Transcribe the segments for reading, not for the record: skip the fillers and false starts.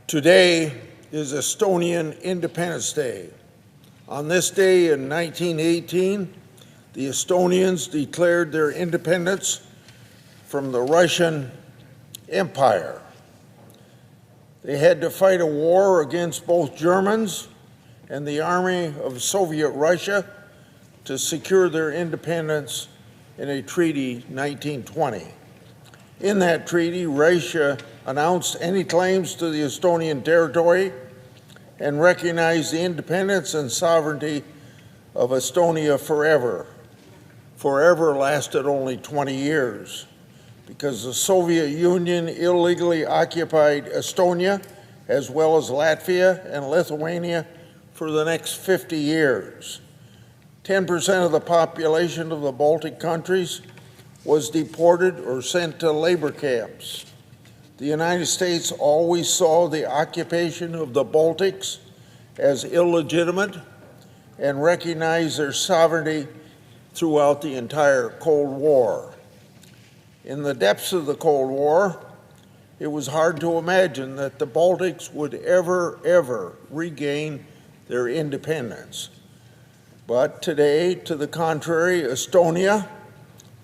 Today is Estonian Independence Day. On this day in 1918, the Estonians declared their independence from the Russian Empire. They had to fight a war against both Germans and the army of Soviet Russia to secure their independence in a treaty 1920. In that treaty, Russia announced any claims to the Estonian territory and recognized the independence and sovereignty of Estonia forever. Forever lasted only 20 years because the Soviet Union illegally occupied Estonia as well as Latvia and Lithuania for the next 50 years. 10% of the population of the Baltic countries was deported or sent to labor camps. The United States always saw the occupation of the Baltics as illegitimate and recognized their sovereignty throughout the entire Cold War. In the depths of the Cold War, it was hard to imagine that the Baltics would ever regain their independence. But today, to the contrary, Estonia,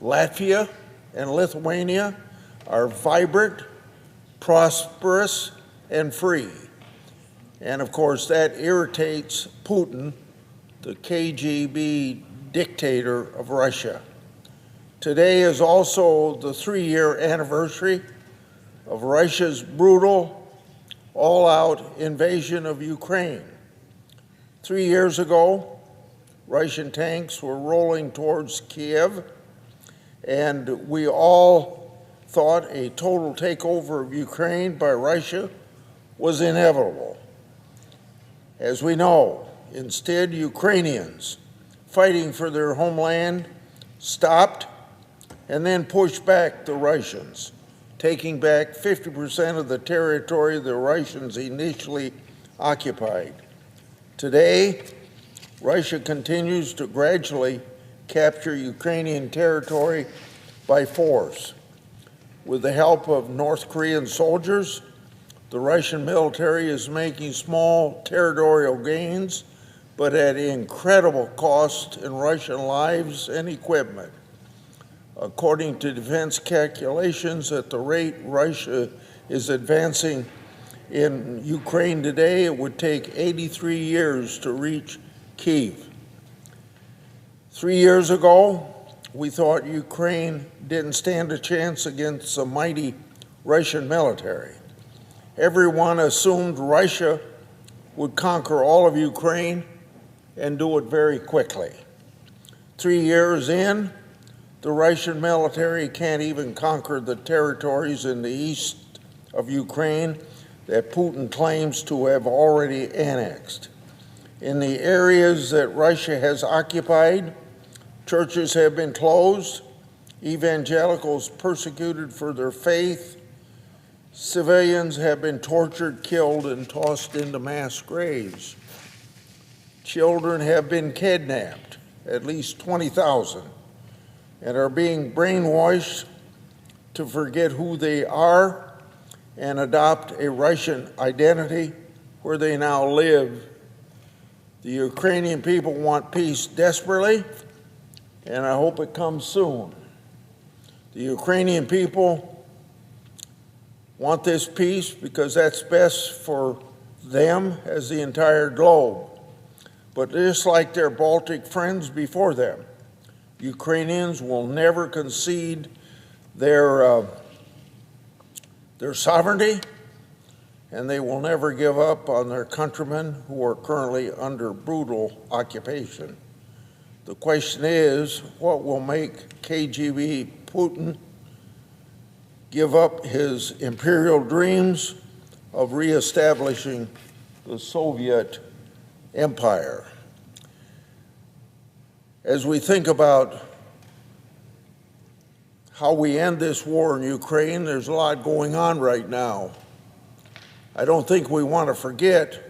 Latvia, and Lithuania are vibrant, prosperous, and free. And of course, that irritates Putin, the KGB dictator of Russia. Today is also the 3-year anniversary of Russia's brutal, all-out invasion of Ukraine. 3 years ago, Russian tanks were rolling towards Kiev, and we all thought a total takeover of Ukraine by Russia was inevitable. As we know, instead, Ukrainians fighting for their homeland stopped and then pushed back the Russians, taking back 50% of the territory the Russians initially occupied. Today, Russia continues to gradually capture Ukrainian territory by force. With the help of North Korean soldiers, the Russian military is making small territorial gains, but at incredible cost in Russian lives and equipment. According to defense calculations, at the rate Russia is advancing in Ukraine today, it would take 83 years to reach Kyiv. 3 years ago, we thought Ukraine didn't stand a chance against the mighty Russian military. Everyone assumed Russia would conquer all of Ukraine and do it very quickly. 3 years in, the Russian military can't even conquer the territories in the east of Ukraine that Putin claims to have already annexed. In the areas that Russia has occupied, churches have been closed, evangelicals persecuted for their faith, civilians have been tortured, killed, and tossed into mass graves. Children have been kidnapped, at least 20,000, and are being brainwashed to forget who they are and adopt a Russian identity where they now live. The Ukrainian people want peace desperately, and I hope it comes soon. The Ukrainian people want this peace because that's best for them as the entire globe. But just like their Baltic friends before them, Ukrainians will never concede their sovereignty, and they will never give up on their countrymen who are currently under brutal occupation. The question is, what will make KGB Putin give up his imperial dreams of reestablishing the Soviet Empire? As we think about how we end this war in Ukraine, there's a lot going on right now. I don't think we want to forget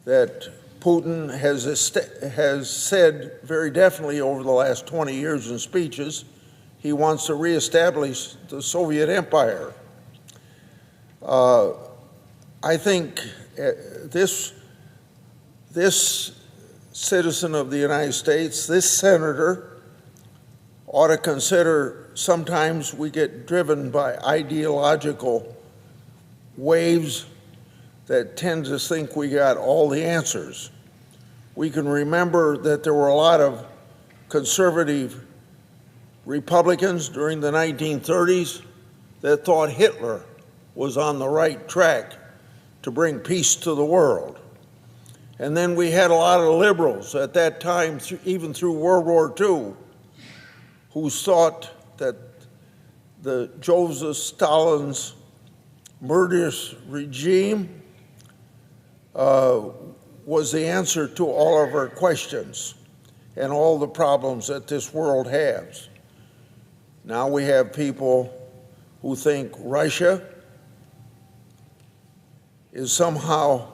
that Putin has said very definitely over the last 20 years in speeches, he wants to reestablish the Soviet Empire. I think this citizen of the United States, this senator, ought to consider sometimes we get driven by ideological waves that tend to think we got all the answers. We can remember that there were a lot of conservative Republicans during the 1930s that thought Hitler was on the right track to bring peace to the world. And then we had a lot of liberals at that time, even through World War II, who thought that the Joseph Stalin's murderous regime was the answer to all of our questions and all the problems that this world has. Now we have people who think Russia is somehow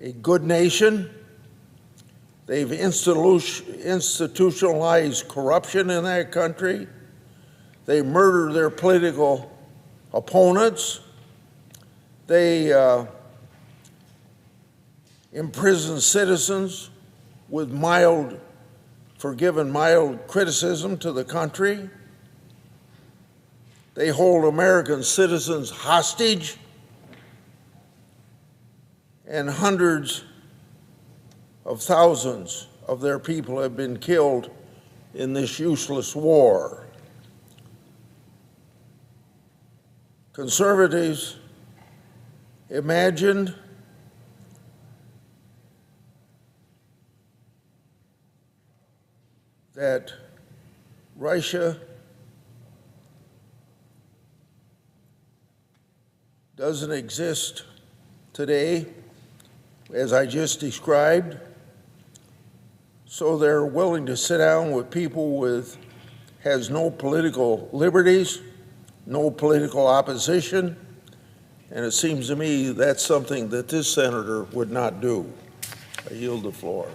a good nation. They've institutionalized corruption in that country. They murder their political opponents. They imprison citizens with mild criticism to the country. They hold American citizens hostage, and hundreds of thousands of their people have been killed in this useless war. Conservatives imagined that Russia doesn't exist today, as I just described, so they're willing to sit down with people has no political liberties, no political opposition, and it seems to me that's something that this senator would not do. I yield the floor.